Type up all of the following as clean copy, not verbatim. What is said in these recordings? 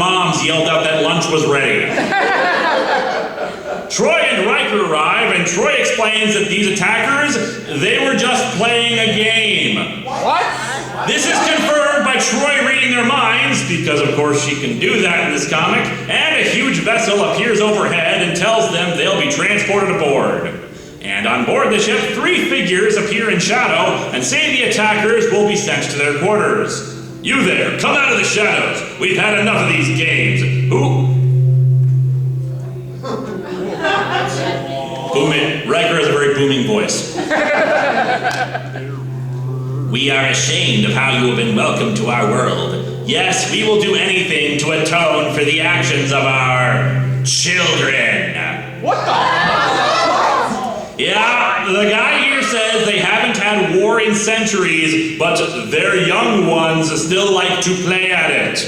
moms yelled out that lunch was ready. Troy and Riker arrive, and Troy explains that these attackers, they were just playing a game. What? This is confirmed by Troy reading their minds, because of course she can do that in this comic, and a huge vessel appears overhead and tells them they'll be transported aboard. And on board the ship, 3 figures appear in shadow and say the attackers will be sent to their quarters. You there, come out of the shadows. We've had enough of these games. Who? Boom it. Riker has a very booming voice. We are ashamed of how you have been welcomed to our world. Yes, we will do anything to atone for the actions of our children. What the? Yeah, the guy here says they haven't had war in centuries, but their young ones still like to play at it.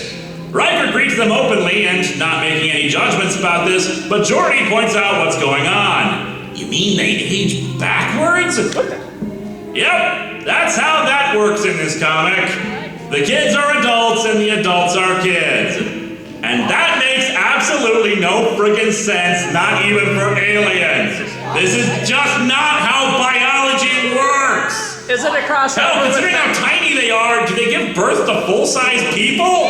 Riker greets them openly and not making any judgments about this, but Geordi points out what's going on. You mean they age backwards? Yep, that's how that works in this comic. The kids are adults and the adults are kids. And that makes absolutely no friggin' sense, not even for aliens. This is just not how biology works. Is it a crossover? Hell, considering how tiny they are, do they give birth to full-size people?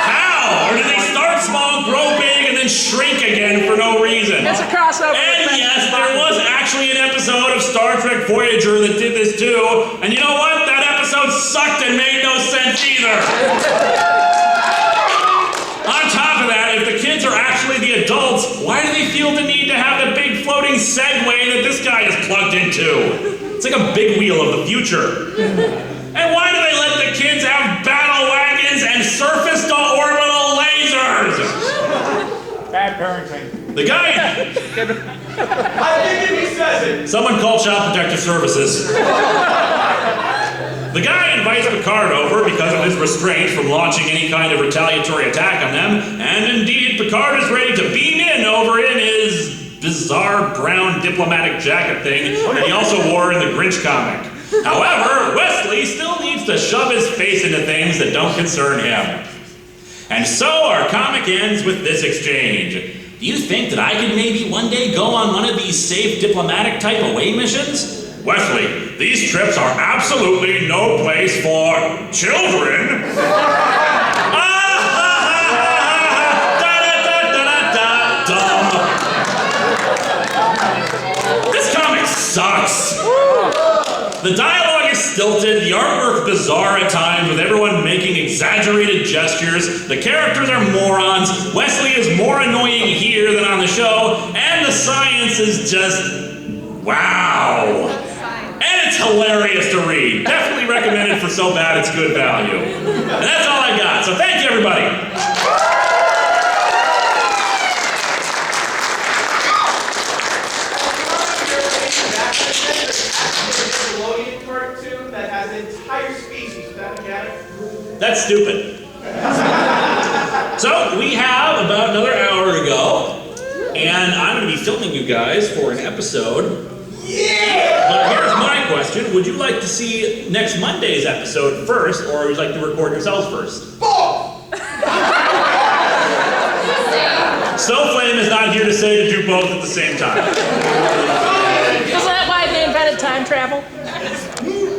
How? Or do they start small, grow big, and then shrink again for no reason? It's a crossover. And yes, there was actually an episode of Star Trek Voyager that did this too, and you know what? That episode sucked and made no sense either. On top of that, if the kids are actually the adults, why do they feel the need to have the big floating Segway that this guy is plugged into? It's like a big wheel of the future. And why do they let the kids have battle wagons and surface-to-orbital lasers? Bad parenting. The guy... I think if he says it. Someone call Child Protective Services. The guy invites Picard over because of his restraint from launching any kind of retaliatory attack on them, and indeed, Picard is ready to beam in over in his bizarre brown diplomatic jacket thing that he also wore in the Grinch comic. However, Wesley still needs to shove his face into things that don't concern him. And so our comic ends with this exchange. Do you think that I could maybe one day go on one of these safe diplomatic type away missions? Wesley, these trips are absolutely no place for children. This comic sucks. The dialogue is stilted, the artwork bizarre at times with everyone making exaggerated gestures, the characters are morons, Wesley is more annoying here than on the show, and the science is just... wow. And it's hilarious to read. Definitely recommended for so bad it's good value. And that's all I got, so thank you everybody. Cartoon that has an entire species without a cat. That's stupid. So we have about another hour to go, and I'm going to be filming you guys for an episode. Yeah! But here's my question. Would you like to see next Monday's episode first, or would you like to record yourselves first? Both! Snowflame is not here to say to do both at the same time. Is that why they invented time travel?